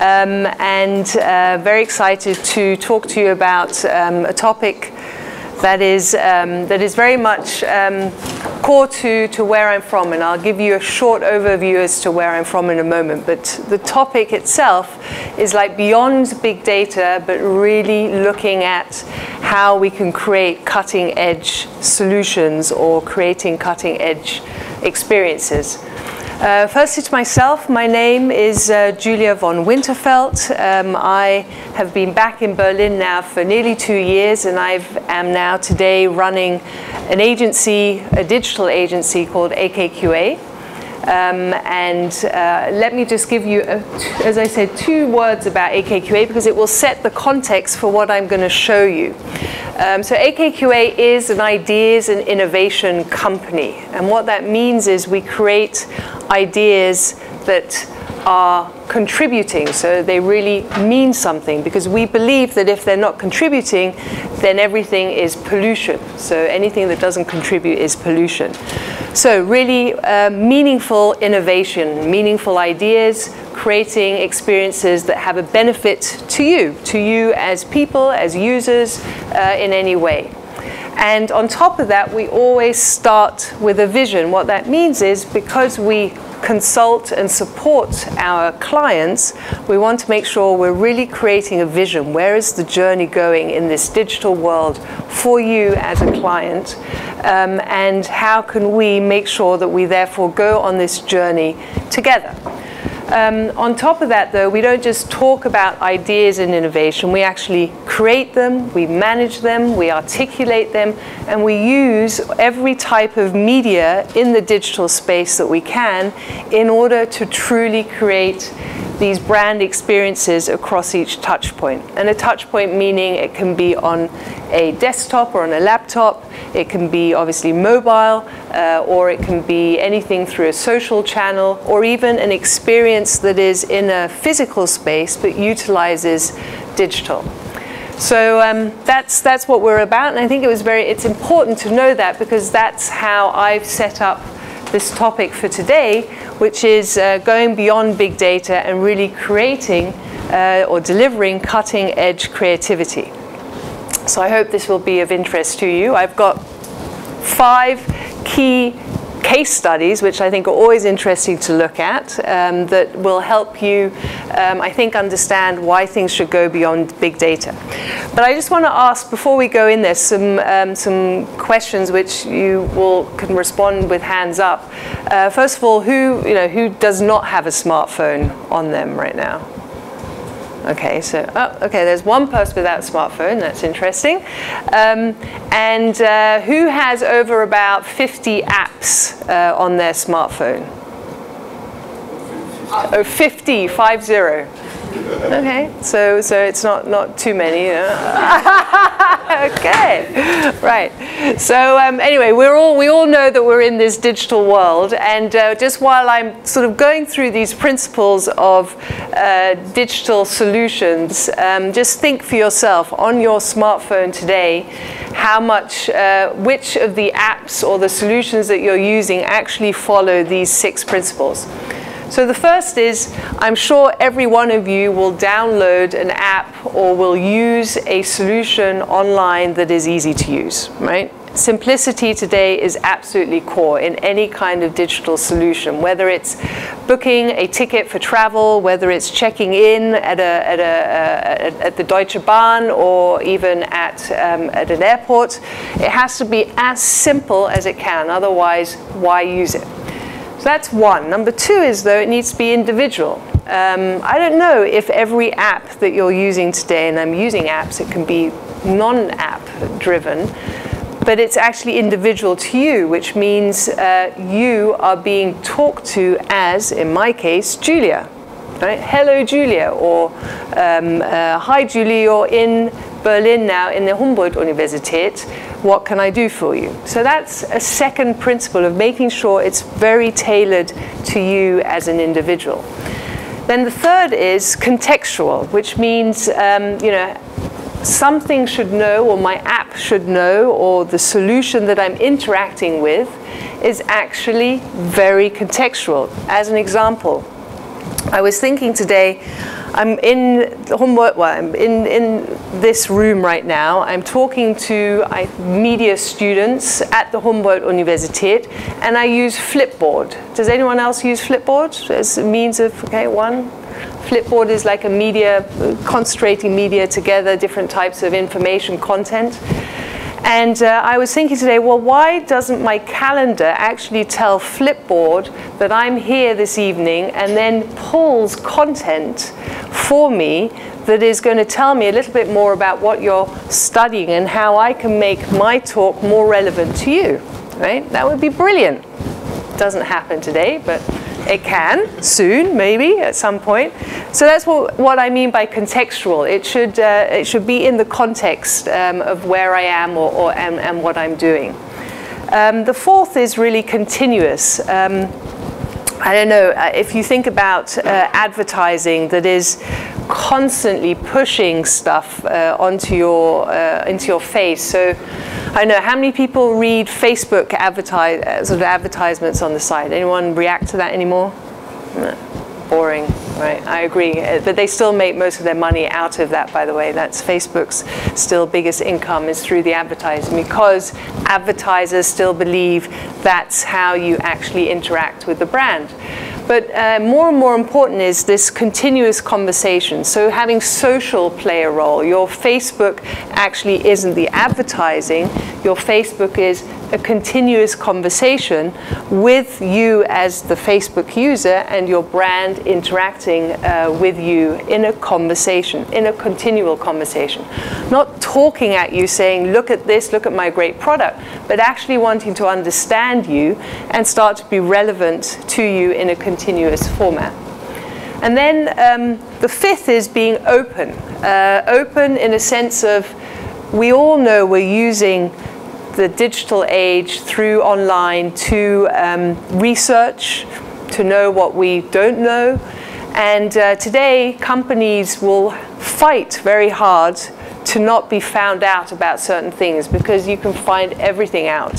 and very excited to talk to you about a topic that is very much core to where I'm from, and I'll give you a short overview as to where I'm from in a moment. But the topic itself is like beyond big data, but really looking at how we can create cutting-edge solutions or creating cutting-edge experiences. Firstly to myself, my name is Julia von Winterfeldt. I have been back in Berlin now for nearly 2 years, and I am now today running an agency, a digital agency called AKQA. Let me just give you, as I said, 2 words about AKQA because it will set the context for what I'm going to show you. So AKQA is an ideas and innovation company, and what that means is we create ideas that are contributing, so they really mean something, because we believe that if they're not contributing, then everything is pollution. So anything that doesn't contribute is pollution. So really meaningful innovation, meaningful ideas, creating experiences that have a benefit to you as people, as users, in any way. And on top of that, we always start with a vision. What that means is, because we consult and support our clients, we want to make sure we're really creating a vision. Where is the journey going in this digital world for you as a client? And how can we make sure that we therefore go on this journey together? On top of that, though, we don't just talk about ideas and innovation. We actually create them, we manage them, we articulate them, and we use every type of media in the digital space that we can in order to truly create these brand experiences across each touch point. And a touch point meaning it can be on a desktop or on a laptop, it can be obviously mobile, or it can be anything through a social channel, or even an experience that is in a physical space but utilizes digital. So that's what we're about, and I think it's important to know that, because that's how I've set up this topic for today, which is going beyond big data and really creating or delivering cutting-edge creativity. So I hope this will be of interest to you. I've got 5 key case studies, which I think are always interesting to look at, that will help you, I think, understand why things should go beyond big data. But I just want to ask, before we go in there, some questions which you can respond with hands up. First of all, who does not have a smartphone on them right now? Okay, so okay, there's one person without a smartphone. That's interesting. And who has over about 50 apps on their smartphone? Oh, 50, 50. Okay, so it's not too many. Okay, right. So anyway, we all know that we're in this digital world, and just while I'm sort of going through these principles of digital solutions, just think for yourself on your smartphone today, how much, which of the apps or the solutions that you're using actually follow these 6 principles. So the first is, I'm sure every one of you will download an app or will use a solution online that is easy to use, right? Simplicity today is absolutely core in any kind of digital solution, whether it's booking a ticket for travel, whether it's checking in at the Deutsche Bahn, or even at an airport. It has to be as simple as it can, otherwise why use it? So that's one. Number 2 is, though, it needs to be individual. I don't know if every app that you're using today, and I'm using apps, it can be non-app driven, but it's actually individual to you, which means you are being talked to as, in my case, Julia. Right? Hello, Julia, or hi, Julia, you're in Berlin now in the Humboldt-Universität. What can I do for you? So that's a second principle of making sure it's very tailored to you as an individual. Then the third is contextual, which means something should know, or my app should know, or the solution that I'm interacting with is actually very contextual. As an example, I was thinking today, I'm in Humboldt, well, I'm in this room right now. I'm talking to media students at the Humboldt-Universität, and I use Flipboard. Does anyone else use Flipboard as a means of, okay, one? Flipboard is like a media, concentrating media together, different types of information content. And I was thinking today, well, why doesn't my calendar actually tell Flipboard that I'm here this evening and then pulls content for me that is going to tell me a little bit more about what you're studying and how I can make my talk more relevant to you, right? That would be brilliant. Doesn't happen today, but it can soon, maybe at some point. So that's what I mean by contextual. It should be in the context of where I am and what I'm doing. The fourth is really continuous. I don't know, if you think about advertising that is constantly pushing stuff into your face. So I know, how many people read Facebook advertisements on the site? Anyone react to that anymore? No. Boring, right? I agree. But they still make most of their money out of that, by the way. That's Facebook's still biggest income is through the advertising, because advertisers still believe that's how you actually interact with the brand. But more and more important is this continuous conversation. So having social play a role. Your Facebook actually isn't the advertising. Your Facebook is a continuous conversation with you as the Facebook user and your brand interacting with you in a conversation, in a continual conversation. Not talking at you saying, look at this, look at my great product, but actually wanting to understand you and start to be relevant to you in a continuous format. And then the fifth is being open. Open in a sense of, we all know we're using the digital age through online to research, to know what we don't know. And today, companies will fight very hard to not be found out about certain things, because you can find everything out.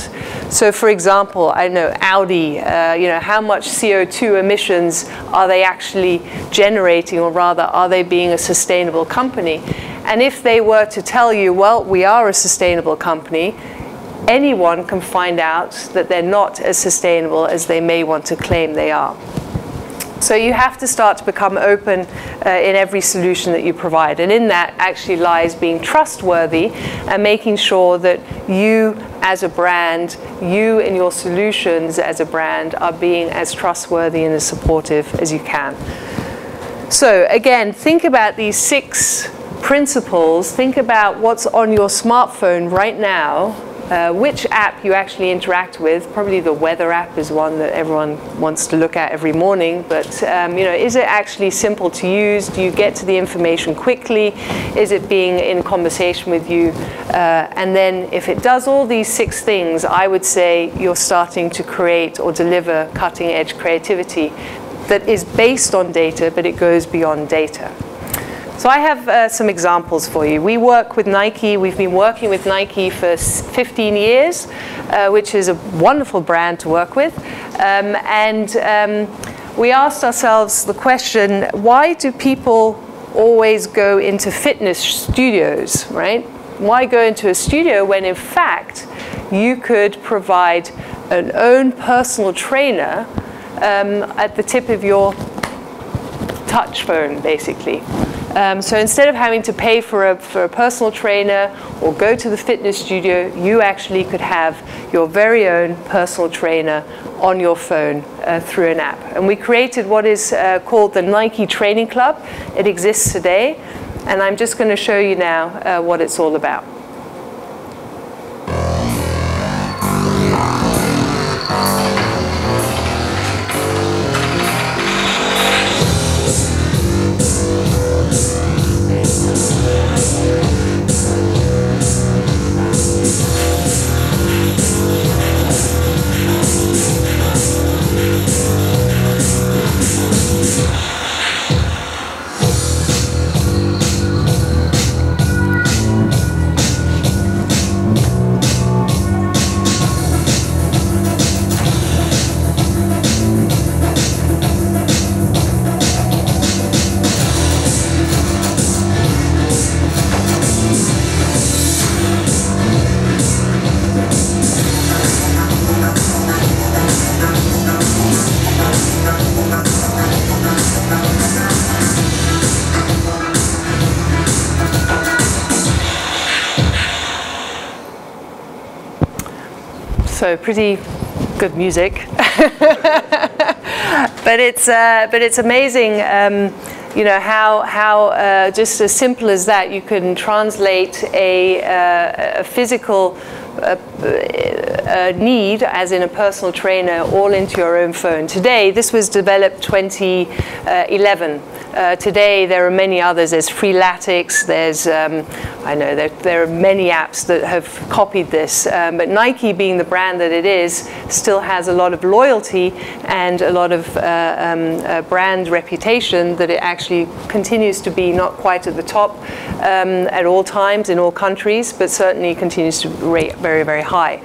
So for example, I know Audi, how much CO2 emissions are they actually generating, or rather, are they being a sustainable company? And if they were to tell you, well, we are a sustainable company, anyone can find out that they're not as sustainable as they may want to claim they are. So you have to start to become open in every solution that you provide. And in that actually lies being trustworthy and making sure that you as a brand, you and your solutions as a brand are being as trustworthy and as supportive as you can. So again, think about these 6 principles. Think about what's on your smartphone right now. Which app you actually interact with. Probably the weather app is one that everyone wants to look at every morning, but is it actually simple to use? Do you get to the information quickly? Is it being in conversation with you? And then if it does all these 6 things, I would say you're starting to create or deliver cutting edge creativity that is based on data, but it goes beyond data. So I have some examples for you. We work with Nike. We've been working with Nike for 15 years, which is a wonderful brand to work with. We asked ourselves the question, why do people always go into fitness studios, right? Why go into a studio when, in fact, you could provide an own personal trainer at the tip of your touch phone, basically. So instead of having to pay for a personal trainer or go to the fitness studio, you actually could have your very own personal trainer on your phone through an app. And we created what is called the Nike Training Club. It exists today, and I'm just going to show you now what it's all about. So pretty good music. But it's amazing, you know, how just as simple as that you can translate a physical need, as in a personal trainer, all into your own phone. Today, this was developed 2011. Today, there are many others. There's Freeletics. There's, I know there are many apps that have copied this. But Nike, being the brand that it is, still has a lot of loyalty and a lot of brand reputation, that it actually continues to be not quite at the top at all times in all countries, but certainly continues to rate very, very high.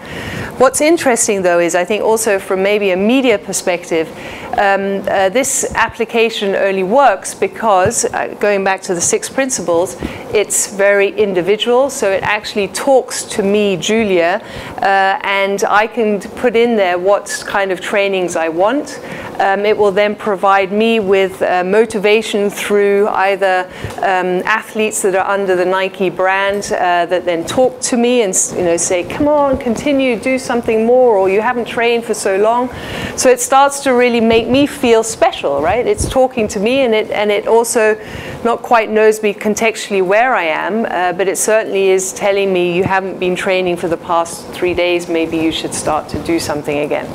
What's interesting, though, is I think also from maybe a media perspective, this application only works because, going back to the 6 principles, it's very individual. So it actually talks to me, Julia, and I can put in there what kind of trainings I want. It will then provide me with motivation through either athletes that are under the Nike brand that then talk to me and, you know, say, come on, continue, do something more, or you haven't trained for so long. So it starts to really make me feel special, right? It's talking to me, and it also not quite knows me contextually where I am, but it certainly is telling me, you haven't been training for the past 3 days, maybe you should start to do something again.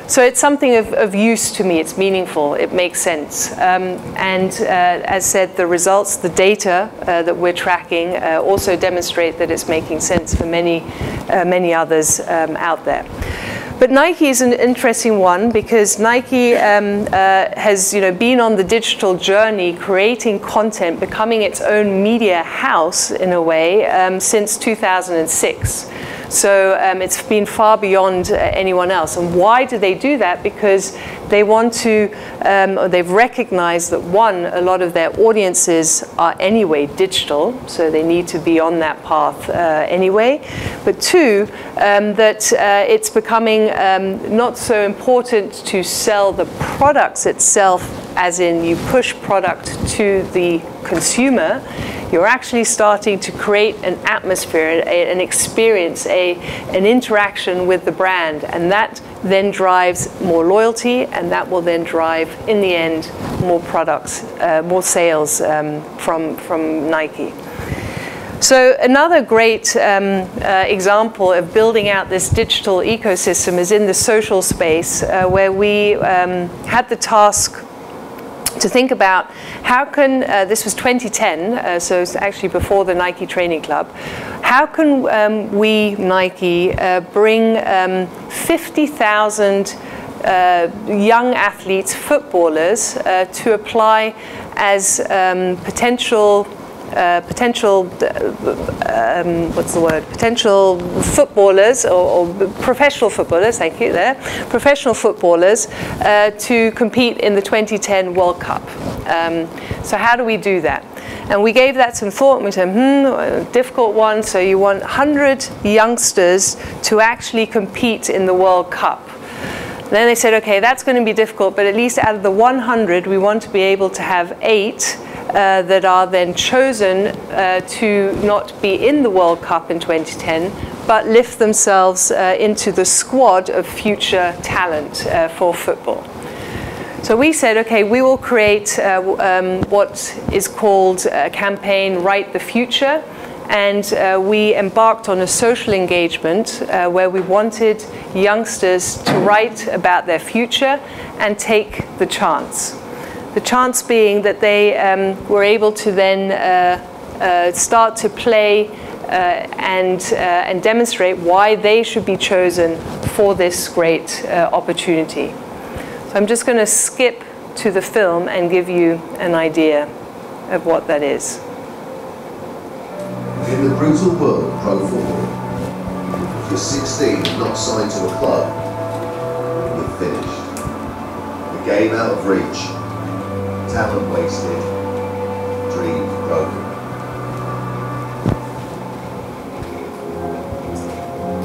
So it's something of use to me. It's meaningful. It makes sense. As said, the results, the data that we're tracking also demonstrate that it's making sense for many others out there. But Nike is an interesting one, because Nike has, you know, been on the digital journey, creating content, becoming its own media house in a way since 2006. So it's been far beyond anyone else. And why do they do that? Because they want to, they've recognized that, one, a lot of their audiences are anyway digital, so they need to be on that path anyway. But two, that it's becoming not so important to sell the products itself, as in you push product to the consumer. You're actually starting to create an atmosphere, an experience, an interaction with the brand, and that then drives more loyalty, and that will then drive, in the end, more products, more sales from Nike. So another great example of building out this digital ecosystem is in the social space, where we had the task to think about how can, this was 2010, so it's actually before the Nike Training Club, how can we, Nike, bring 50,000 young athletes, footballers, to apply as potential footballers or professional footballers, thank you there, professional footballers to compete in the 2010 World Cup. So how do we do that? And we gave that some thought, and we said, a difficult one. So you want 100 youngsters to actually compete in the World Cup. Then they said, okay, that's going to be difficult, but at least out of the 100, we want to be able to have 8 that are then chosen to not be in the World Cup in 2010, but lift themselves into the squad of future talent for football. So we said, okay, we will create what is called a campaign, Write the Future. And we embarked on a social engagement where we wanted youngsters to write about their future and take the chance. The chance being that they were able to then start to play and demonstrate why they should be chosen for this great opportunity. So I'm just going to skip to the film and give you an idea of what that is. In the brutal world of pro football, if you're 16 and not signed to a club, you're finished. The game out of reach, talent wasted, dreams broken.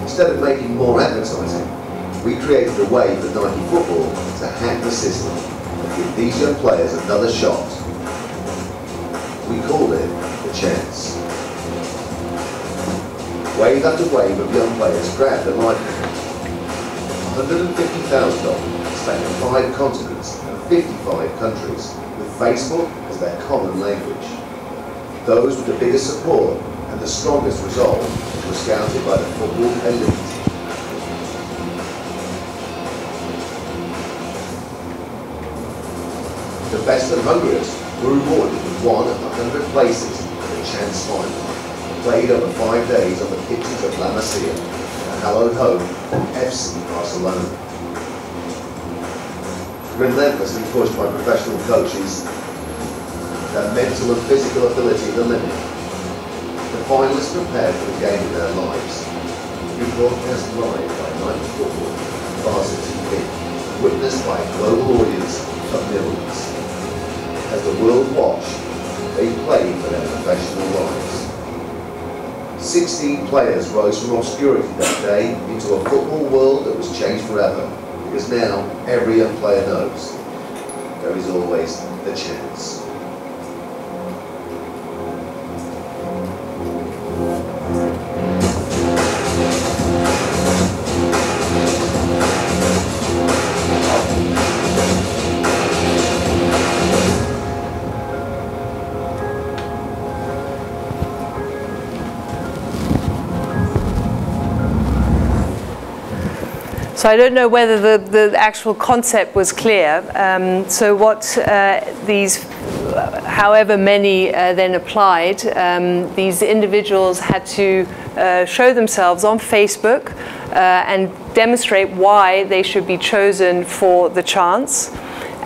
Instead of making more advertising, we created a way for Nike Football to hack the system and give these young players another shot. We called it the chance. Wave after wave of young players grabbed the microphone 150,000 spent in 5 continents and 55 countries, with Facebook as their common language. Those with the biggest support and the strongest resolve were scouted by the football elite. The best and hungriest were rewarded with 1 of 100 places in the chance final, played over 5 days on the pitches of La Masia, the hallowed home of FC Barcelona. Relentlessly pushed by professional coaches, their mental and physical ability at the limit, the finalists prepared for the game of their lives. We broadcast live by Night Football, Barca TV, witnessed by a global audience of millions. As the world watched, they played for their professional lives. 16 players rose from obscurity that day into a football world that was changed forever, because now every young player knows there is always the chance. So I don't know whether the actual concept was clear. So what these, however many then applied, these individuals had to show themselves on Facebook and demonstrate why they should be chosen for the chance.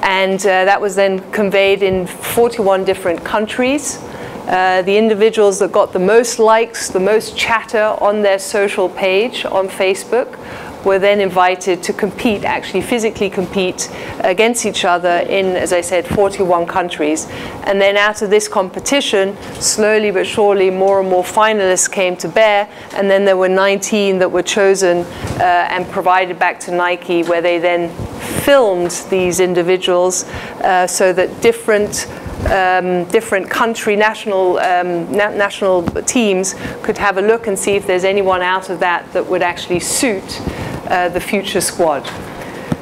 And that was then conveyed in 41 different countries. The individuals that got the most likes, the most chatter on their social page on Facebook were then invited to compete, actually physically compete against each other in, as I said, 41 countries. And then out of this competition, slowly but surely, more and more finalists came to bear. And then there were 19 that were chosen and provided back to Nike, where they then filmed these individuals so that different country national teams could have a look and see if there's anyone out of that that would actually suit the future squad.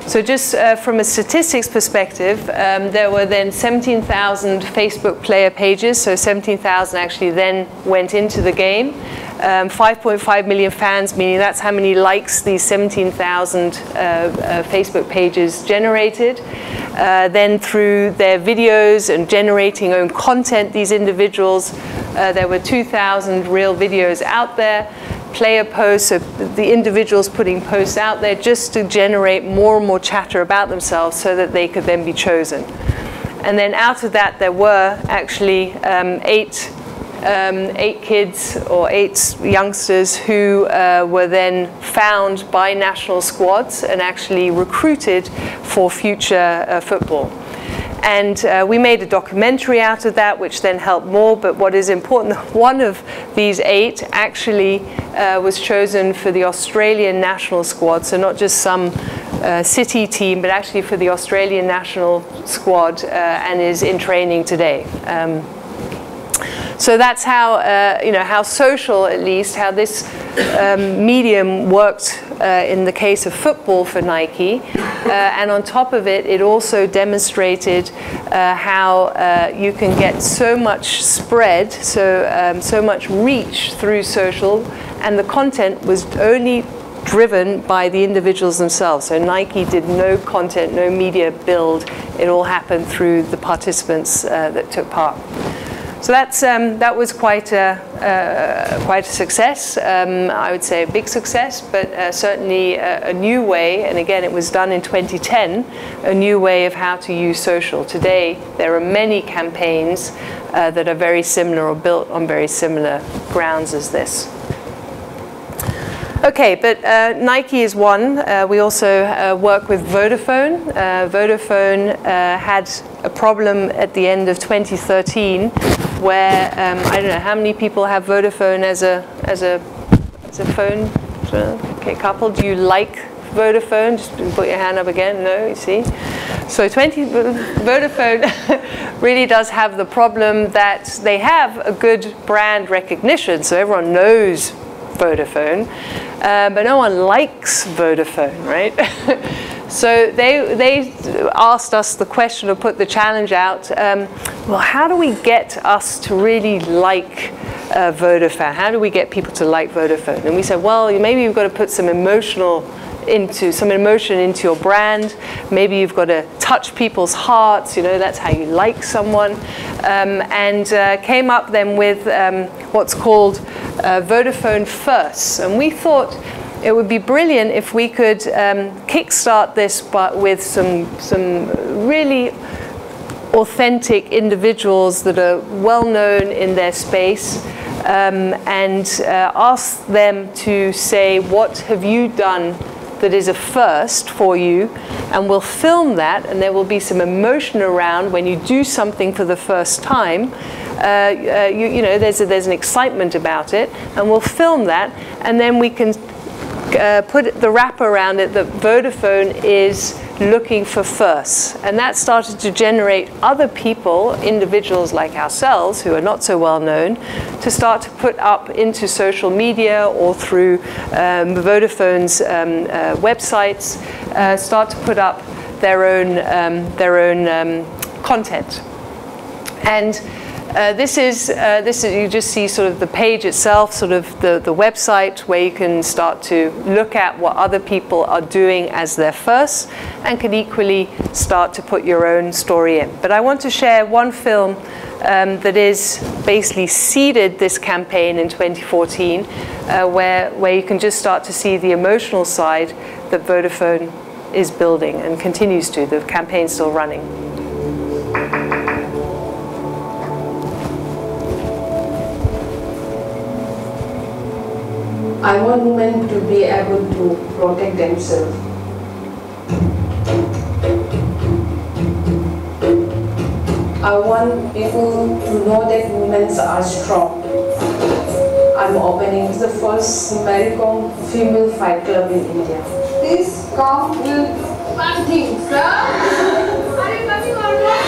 So just from a statistics perspective, there were then 17,000 Facebook player pages, so 17,000 actually then went into the game. 5.5 million fans, meaning that's how many likes these 17,000 Facebook pages generated. Then through their videos and generating own content, these individuals, there were 2,000 real videos out there. Player posts, so the individuals putting posts out there just to generate more and more chatter about themselves so that they could then be chosen. And then out of that, there were actually 8 kids or 8 youngsters who were then found by national squads and actually recruited for future football. And we made a documentary out of that, which then helped more. But what is important, one of these 8 actually was chosen for the Australian national squad. So not just some city team, but actually for the Australian national squad and is in training today. So that's how, how social, at least, how this medium worked in the case of football for Nike. And on top of it, it also demonstrated how you can get so much spread, so much reach through social, and the content was only driven by the individuals themselves. So Nike did no content, no media build. It all happened through the participants that took part. So that was quite a success. I would say a big success, but certainly a new way. And again, it was done in 2010, a new way of how to use social. Today, there are many campaigns that are very similar or built on very similar grounds as this. Okay, but Nike is one. We also work with Vodafone. Vodafone had a problem at the end of 2013 where I don't know how many people have Vodafone as a phone. Okay, couple. Do you like Vodafone? Just put your hand up again. No, you see. So Vodafone really does have the problem that they have a good brand recognition, so everyone knows Vodafone, but no one likes Vodafone, right? So they asked us the question, or put the challenge out, well, how do we get us to really like Vodafone? How do we get people to like Vodafone? And we said, well, maybe you've got to put some emotion into your brand. Maybe you've got to touch people's hearts, that's how you like someone. And came up then with what's called Vodafone First. And we thought it would be brilliant if we could kickstart this, but with some really authentic individuals that are well known in their space, and ask them to say, what have you done that is a first for you, and we'll film that, and there will be some emotion around when you do something for the first time. There's an excitement about it, and we'll film that, and then we can put the wrap around it that Vodafone is looking for firsts. And that started to generate other people, individuals like ourselves who are not so well known, to start to put up into social media or through Vodafone's websites, start to put up their own content. And this is you just see sort of the page itself, sort of the website, where you can start to look at what other people are doing as their first, and can equally start to put your own story in. But I want to share one film that is basically seeded this campaign in 2014, where you can just start to see the emotional side that Vodafone is building and continues to. The campaign's still running. I want women to be able to protect themselves. I want people to know that women are strong. I'm opening the first American female fight club in India. Please come with one thing, sir. Are you coming or not?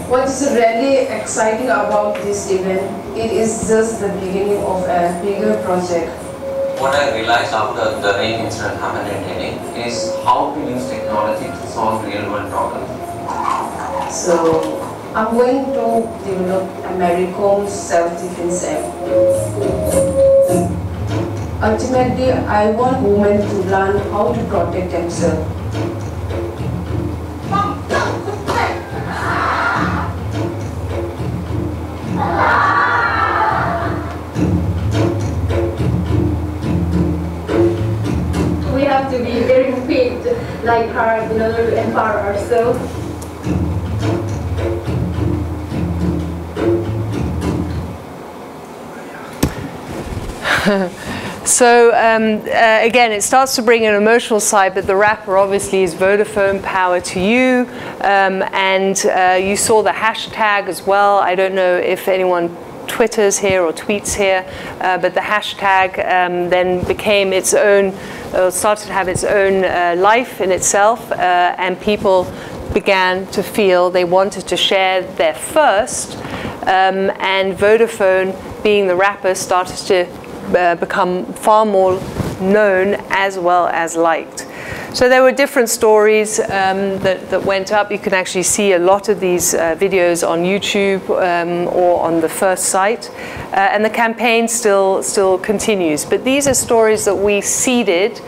What is really exciting about this event, it is just the beginning of a bigger project. What I realized after the rain incident happened in Delhi is how to use technology to solve real-world problems. So, I'm going to develop American self-defense app. Ultimately, I want women to learn how to protect themselves. We have to be very fit like her in order to empower ourselves. So again, it starts to bring an emotional side, but the wrapper obviously is Vodafone, power to you. And you saw the hashtag as well. I don't know if anyone Twitters here or tweets here, but the hashtag then became its own, started to have its own life in itself, and people began to feel they wanted to share their first, and Vodafone, being the wrapper, started to become far more known as well as liked. So there were different stories that went up. You can actually see a lot of these videos on YouTube or on the first site. And the campaign still continues. But these are stories that we seeded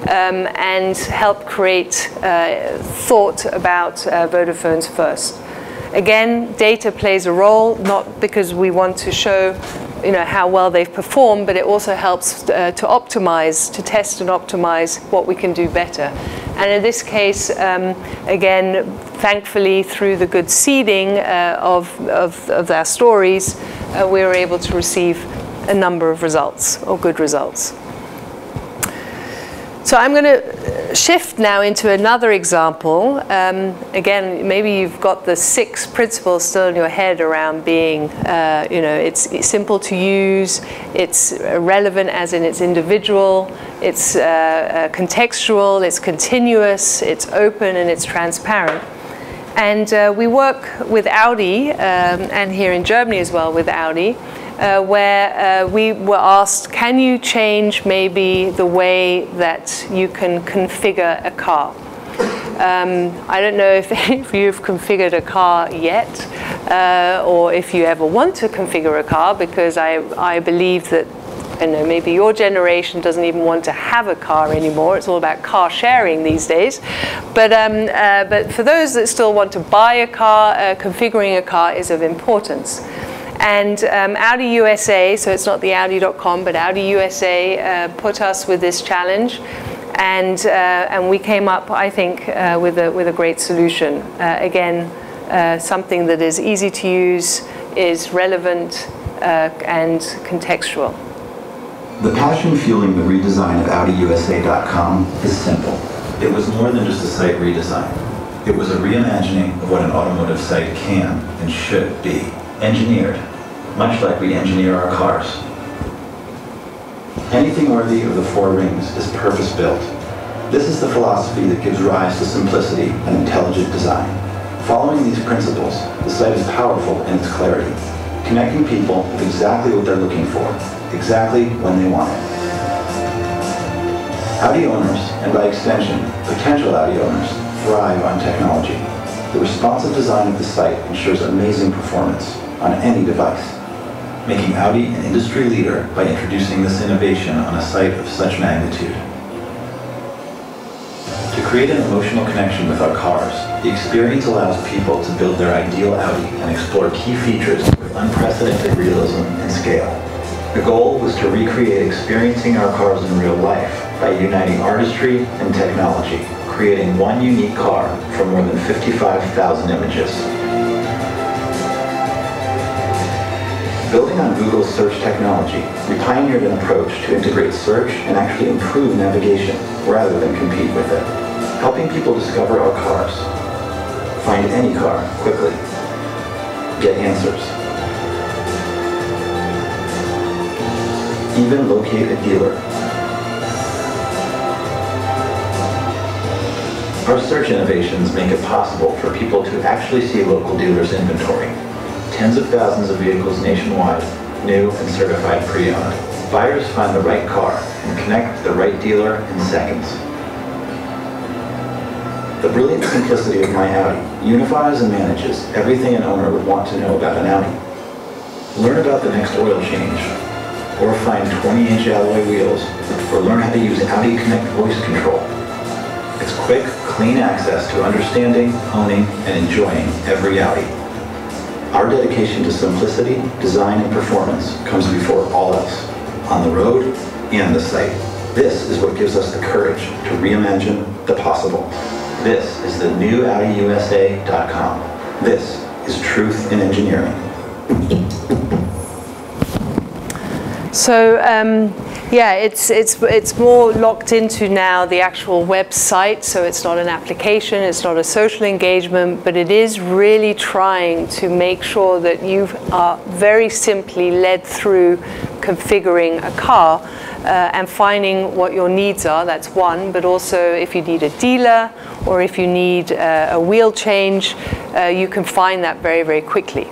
and helped create thought about Vodafone's first. Again, data plays a role, not because we want to show how well they've performed, but it also helps to optimize, to test and optimize what we can do better. And in this case, again, thankfully, through the good seeding of our stories, we were able to receive a number of results, or good results. So I'm going to shift now into another example. Again, maybe you've got the 6 principles still in your head around being, it's simple to use, it's relevant as in it's individual, it's contextual, it's continuous, it's open, and it's transparent. And we work with Audi, and here in Germany as well with Audi, where we were asked, can you change maybe the way that you can configure a car? I don't know if any of you have configured a car yet, or if you ever want to configure a car, because I believe that, I don't know, maybe your generation doesn't even want to have a car anymore. It's all about car sharing these days. But for those that still want to buy a car, configuring a car is of importance. And Audi USA, so it's not the Audi.com, but Audi USA put us with this challenge. And we came up, I think, with a great solution. Again, something that is easy to use, is relevant, and contextual. The passion fueling the redesign of AudiUSA.com is simple. It was more than just a site redesign. It was a reimagining of what an automotive site can and should be. Engineered, much like we engineer our cars. Anything worthy of the four rings is purpose-built. This is the philosophy that gives rise to simplicity and intelligent design. Following these principles, the site is powerful in its clarity, connecting people with exactly what they're looking for, exactly when they want it. Audi owners, and by extension, potential Audi owners, thrive on technology. The responsive design of the site ensures amazing performance on any device, making Audi an industry leader by introducing this innovation on a site of such magnitude. To create an emotional connection with our cars, the experience allows people to build their ideal Audi and explore key features with unprecedented realism and scale. The goal was to recreate experiencing our cars in real life by uniting artistry and technology, creating one unique car from more than 55,000 images. Building on Google's search technology, we pioneered an approach to integrate search and actually improve navigation rather than compete with it, helping people discover our cars, find any car quickly, get answers, even locate a dealer. Our search innovations make it possible for people to actually see local dealers' inventory. Tens of thousands of vehicles nationwide, new and certified pre-owned. Buyers find the right car and connect with the right dealer in seconds. The brilliant simplicity of my Audi unifies and manages everything an owner would want to know about an Audi. Learn about the next oil change, or find 20-inch alloy wheels, or learn how to use Audi Connect voice control. It's quick, clean access to understanding, owning, and enjoying every Audi. Our dedication to simplicity, design, and performance comes before all else, on the road and the site. This is what gives us the courage to reimagine the possible. This is the new AudiUSA.com. This is truth in engineering. So yeah, it's more locked into now the actual website, so it's not an application, it's not a social engagement, but it is really trying to make sure that you are very simply led through configuring a car and finding what your needs are. That's one, but also if you need a dealer or if you need a wheel change, you can find that very, very quickly.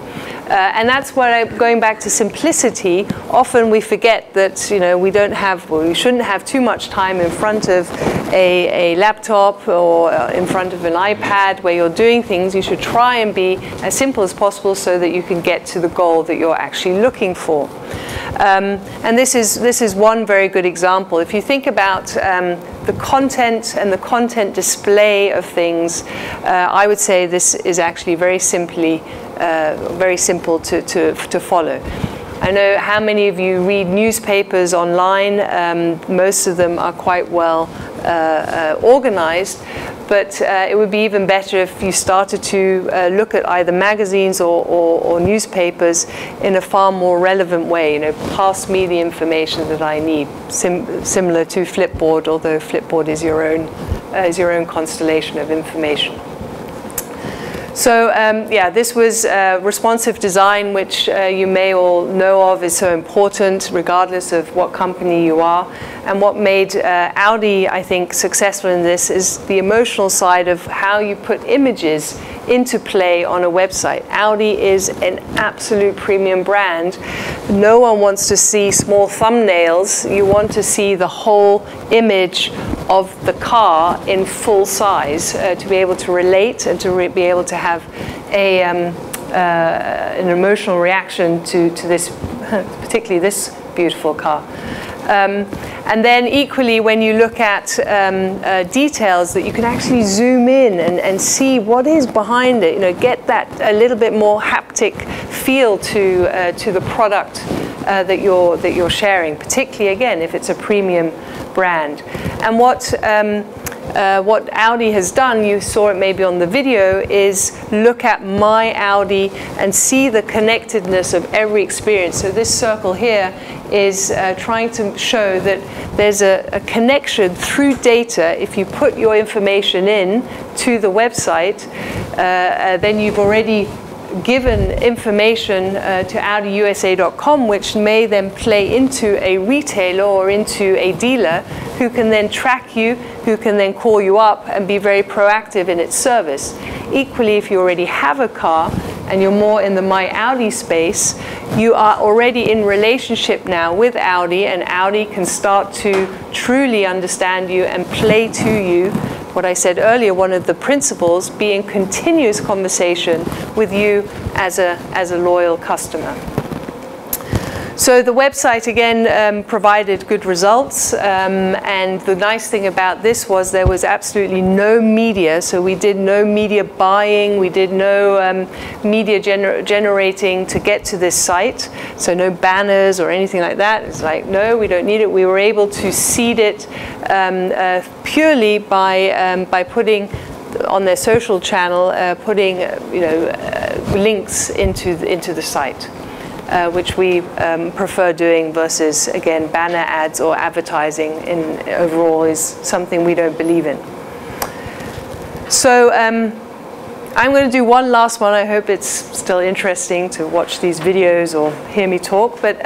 And that's where, going back to simplicity, often we forget that we don't have, well, we shouldn't have too much time in front of a laptop or in front of an iPad where you're doing things. You should try and be as simple as possible so that you can get to the goal that you're actually looking for. And this is one very good example. If you think about the content and the content display of things, I would say this is actually very very simple to follow. I know how many of you read newspapers online. Most of them are quite well organized, but it would be even better if you started to look at either magazines or newspapers in a far more relevant way. Pass me the information that I need, similar to Flipboard, although Flipboard is your own constellation of information. So yeah, this was responsive design, which you may all know of is so important regardless of what company you are. And what made Audi, I think, successful in this is the emotional side of how you put images into play on a website. Audi is an absolute premium brand. No one wants to see small thumbnails. You want to see the whole image of the car in full size to be able to relate and to be able to have an emotional reaction to this, particularly this beautiful car. And then equally, when you look at details, that you can actually zoom in and see what is behind it. You know, get that a little bit more haptic feel to the product that you're sharing. Particularly, again, if it's a premium brand. And what Audi has done, you saw it maybe on the video, is look at My Audi and see the connectedness of every experience. So this circle here is trying to show that there's a connection through data. If you put your information in to the website, then you've already given information to AudiUSA.com, which may then play into a retailer or into a dealer who can then track you, who can then call you up and be very proactive in its service. Equally, if you already have a car and you're more in the My Audi space, you are already in relationship now with Audi, and Audi can start to truly understand you and play to you. What I said earlier, one of the principles being continuous conversation with you as a loyal customer. So the website again provided good results, and the nice thing about this was there was absolutely no media. So we did no media buying, we did no media generating to get to this site. So no banners or anything like that. It's like, no, we don't need it. We were able to seed it purely by putting on their social channel, putting links into the site. Which we prefer doing versus, again, banner ads or advertising overall is something we don't believe in. So I'm going to do one last one. I hope it's still interesting to watch these videos or hear me talk. But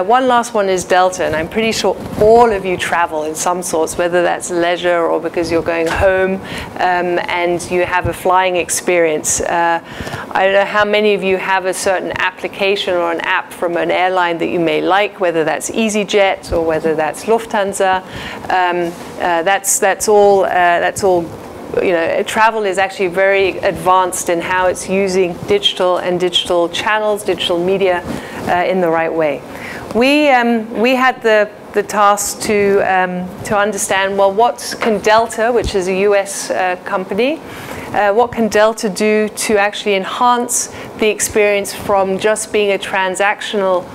one last one is Delta. And I'm pretty sure all of you travel in some sorts, whether that's leisure or because you're going home and you have a flying experience. I don't know how many of you have a certain application or an app from an airline that you may like, whether that's EasyJet or whether that's Lufthansa. That's all. You know, travel is actually very advanced in how it's using digital and digital channels, digital media in the right way. We had the task to understand, well, what can Delta, which is a US company, what can Delta do to actually enhance the experience from just being a transactional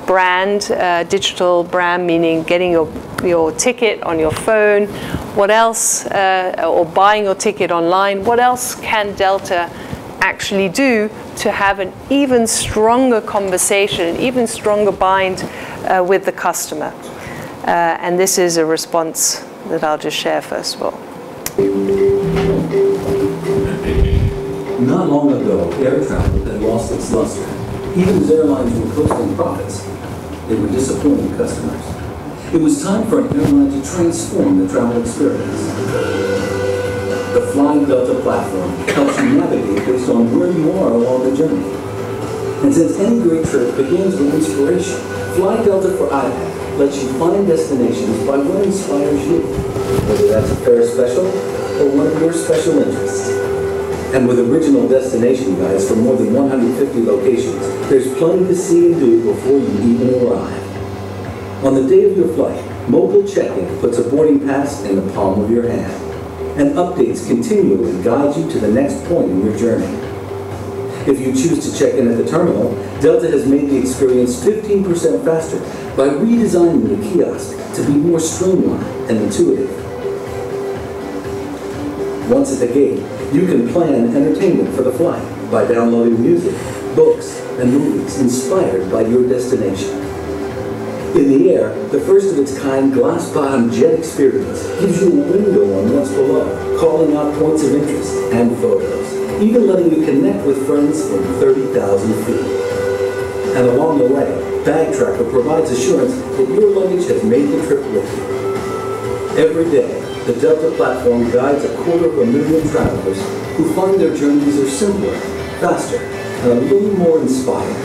brand, digital brand, meaning getting your ticket on your phone. What else, or buying your ticket online, what else can Delta actually do to have an even stronger conversation, an even stronger bind with the customer? And this is a response that I'll just share first of all. Not long ago, air travel had lost its luster. Even as airlines were posting profits, they were disappointing customers. It was time for an airline to transform the travel experience. The Flying Delta platform helps you navigate based on where you are along the journey. And since any great trip begins with inspiration, Fly Delta for iPad lets you find destinations by what inspires you, whether that's a fare special or one of your special interests. And with original destination guides for more than 150 locations, there's plenty to see and do before you even arrive. On the day of your flight, mobile check-in puts a boarding pass in the palm of your hand, and updates continually guide you to the next point in your journey. If you choose to check in at the terminal, Delta has made the experience 15% faster by redesigning the kiosk to be more streamlined and intuitive. Once at the gate, you can plan entertainment for the flight by downloading music, books, and movies inspired by your destination. In the air, the first of its kind glass-bottom jet experience gives you a window on what's below, calling out points of interest and photos, even letting you connect with friends from 30,000 feet. And along the way, Bag Tracker provides assurance that your luggage has made the trip with you. Every day, the Delta platform guides 250,000 travelers who find their journeys are simpler, faster, and a little more inspiring.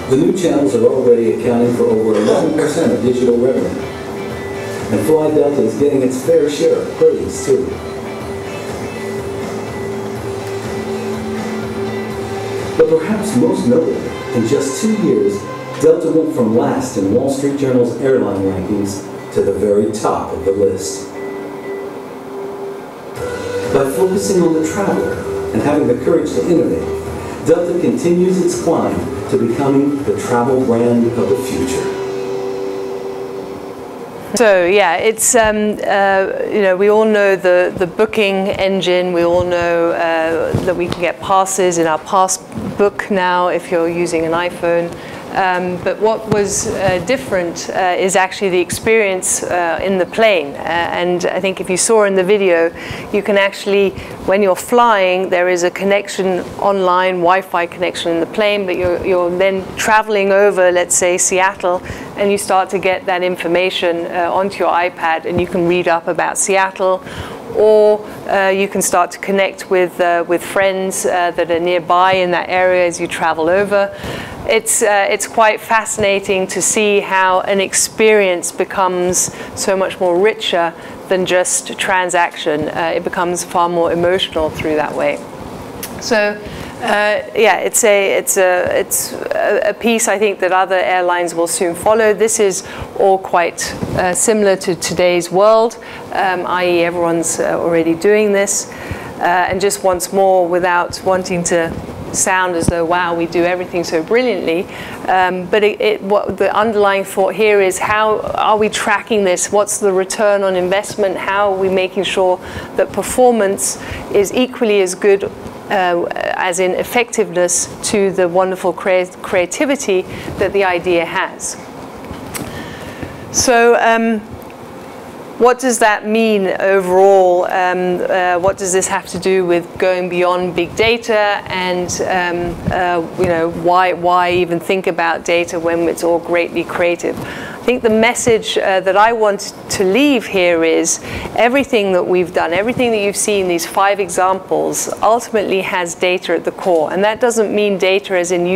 The new channels are already accounting for over 11% of digital revenue. And Fly Delta is getting its fair share of praise, too. But perhaps most notably, in just 2 years, Delta went from last in Wall Street Journal's airline rankings to the very top of the list. By focusing on the traveler and having the courage to innovate, Delta continues its climb to becoming the travel brand of the future. So yeah, it's you know, we all know the booking engine. We all know that we can get passes in our pass book now if you're using an iPhone. But what was different is actually the experience in the plane. And I think if you saw in the video, you can actually, when you're flying, there is a connection online, Wi-Fi connection in the plane, but you're then traveling over, let's say, Seattle, and you start to get that information onto your iPad, and you can read up about Seattle, or you can start to connect with friends that are nearby in that area as you travel over. It's quite fascinating to see how an experience becomes so much more richer than just a transaction. It becomes far more emotional through that way. So yeah, it's a piece I think that other airlines will soon follow. This is all quite similar to today's world, i.e. everyone's already doing this. And just once more, without wanting to sound as though, wow, we do everything so brilliantly, but what the underlying thought here is, how are we tracking this? What's the return on investment? How are we making sure that performance is equally as good as in effectiveness to the wonderful creativity that the idea has? So what does that mean overall? What does this have to do with going beyond big data, and you know, why even think about data when it's all greatly creative? I think the message that I want to leave here is everything that we've done, everything that you've seen, these 5 examples, ultimately has data at the core. And that doesn't mean data as in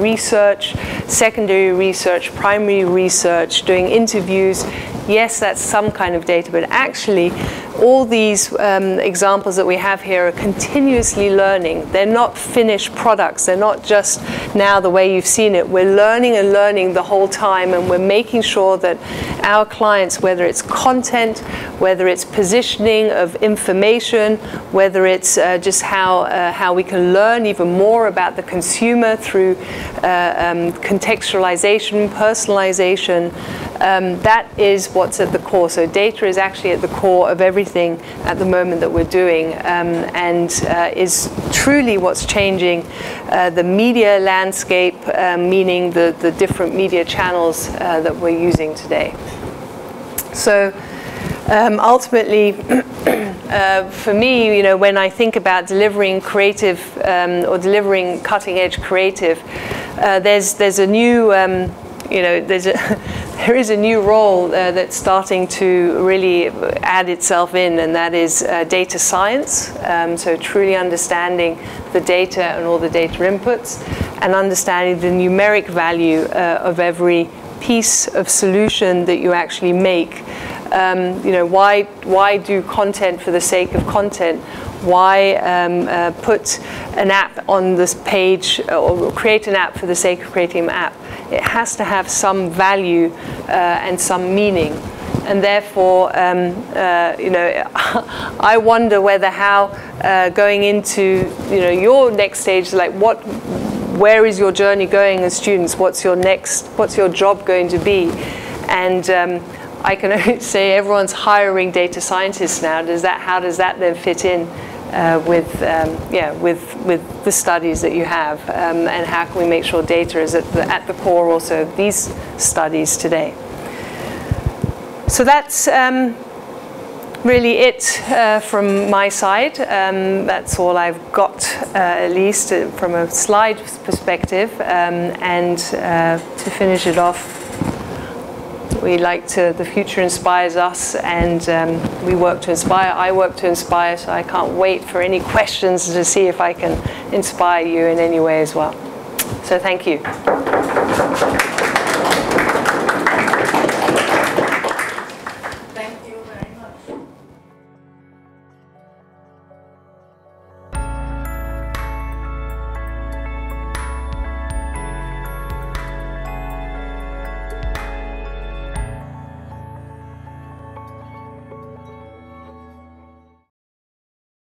research, secondary research, primary research, doing interviews. Yes, that's some kind of data, but actually all these examples that we have here are continuously learning. They're not finished products. They're not just now the way you've seen it. We're learning and learning the whole time, and we're making sure that our clients, whether it's content, whether it's positioning of information, whether it's just how we can learn even more about the consumer through contextualization, personalization, that is what's at the core. So data is actually at the core of everything at the moment that we're doing, and is truly what's changing the media landscape, meaning the different media channels that we're using today. So ultimately, for me, you know, when I think about delivering creative or delivering cutting-edge creative, there's a new you know, there is a new role that's starting to really add itself in, and that is data science. So truly understanding the data and all the data inputs, and understanding the numeric value of every piece of solution that you actually make. You know, why do content for the sake of content? Why put an app on this page, or create an app for the sake of creating an app? It has to have some value and some meaning. And therefore, you know, I wonder how going into, you know, your next stage, like where is your journey going as students? What's your job going to be? And I can only say everyone's hiring data scientists now. How does that then fit in with the studies that you have, and how can we make sure data is at the core also of these studies today? So that's really it from my side. That's all I've got, at least from a slide perspective. And to finish it off, we like to, the future inspires us, and we work to inspire. I work to inspire, so I can't wait for any questions to see if I can inspire you in any way as well. So thank you.